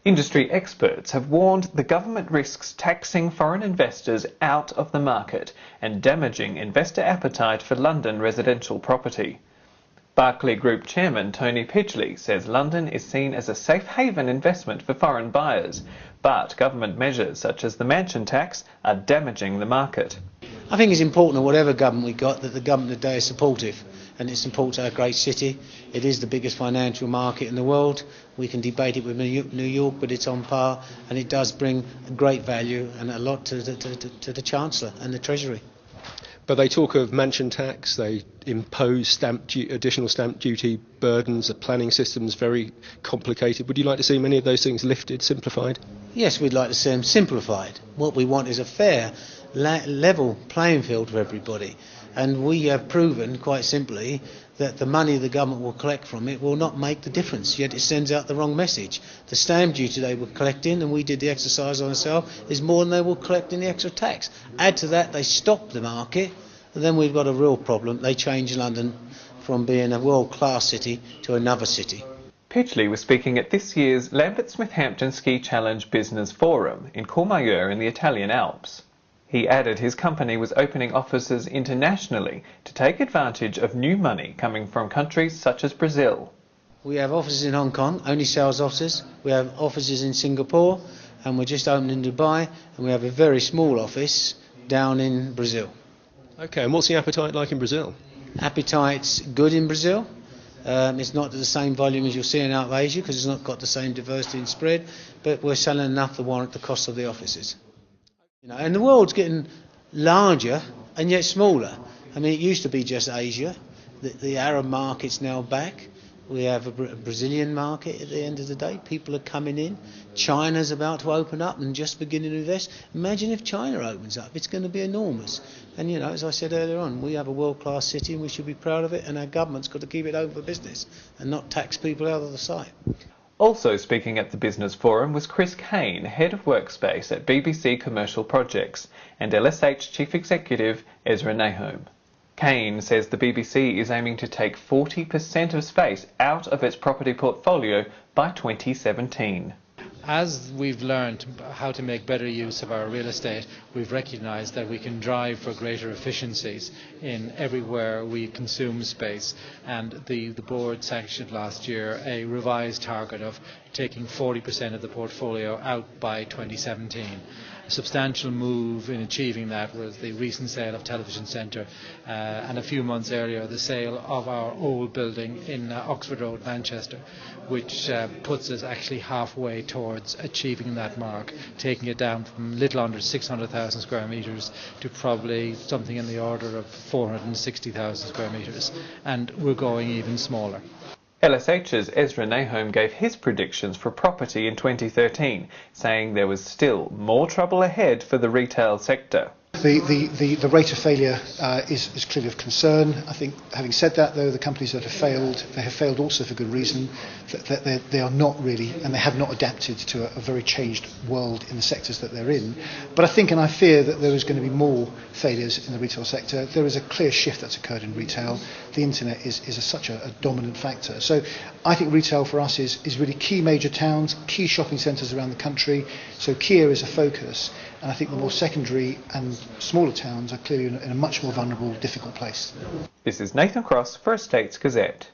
Industry experts have warned the government risks taxing foreign investors out of the market and damaging investor appetite for London residential property. Berkeley Group chairman Tony Pidgley says London is seen as a safe haven investment for foreign buyers, but government measures such as the mansion tax are damaging the market. I think it's important that whatever government we got, that the government today is supportive, and it supports our great city. It is the biggest financial market in the world. We can debate it with New York, but it's on par, and it does bring great value and a lot to the Chancellor and the Treasury. But they talk of mansion tax, they impose additional stamp duty burdens, the planning system's very complicated. Would you like to see many of those things lifted, simplified? Yes, we'd like to see them simplified. What we want is a fair, level playing field for everybody. And we have proven, quite simply, that the money the government will collect from it will not make the difference, yet it sends out the wrong message. The stamp duty they were collecting, and we did the exercise on ourselves, is more than they will collect in the extra tax. Add to that, they stop the market, and then we've got a real problem. They change London from being a world-class city to another city. Pidgley was speaking at this year's Lambert-Smith-Hampton Ski Challenge Business Forum in Courmayeur in the Italian Alps. He added his company was opening offices internationally to take advantage of new money coming from countries such as Brazil. We have offices in Hong Kong, only sales offices. We have offices in Singapore, and we're just opening in Dubai, and we have a very small office down in Brazil. Okay, and what's the appetite like in Brazil? Appetite's good in Brazil. It's not the same volume as you're seeing out of Asia because it's not got the same diversity and spread, but we're selling enough to warrant the cost of the offices. And the world's getting larger and yet smaller. I mean, it used to be just Asia. The Arab market's now back. We have a Brazilian market at the end of the day. People are coming in. China's about to open up and just beginning to invest. Imagine if China opens up. It's going to be enormous. And, as I said earlier on, we have a world-class city and we should be proud of it, and our government's got to keep it open for business and not tax people out of the site. Also speaking at the Business Forum was Chris Kane, Head of Workspace at BBC Commercial Projects, and LSH Chief Executive Ezra Nahum. Kane says the BBC is aiming to take 40% of space out of its property portfolio by 2017. As we've learned how to make better use of our real estate, we've recognised that we can drive for greater efficiencies in everywhere we consume space, and the board sanctioned last year a revised target of taking 40% of the portfolio out by 2017. A substantial move in achieving that was the recent sale of Television Centre, and a few months earlier the sale of our old building in Oxford Road, Manchester, which puts us actually halfway towards achieving that mark, taking it down from little under 600,000 square metres to probably something in the order of 460,000 square metres, and we're going even smaller. LSH's Ezra Nahum gave his predictions for property in 2013, saying there was still more trouble ahead for the retail sector. The rate of failure is clearly of concern. I think, having said that, though, the companies that have failed, they have failed also for good reason. That they are not really, and they have not adapted to a very changed world in the sectors that they're in. But I think, and I fear, that there is going to be more failures in the retail sector. There is a clear shift that's occurred in retail. The internet is such a dominant factor. So I think retail for us is really key major towns, key shopping centres around the country. So key areas of focus. And I think the more secondary and smaller towns are clearly in a much more vulnerable, difficult place. This is Nathan Cross for Estates Gazette.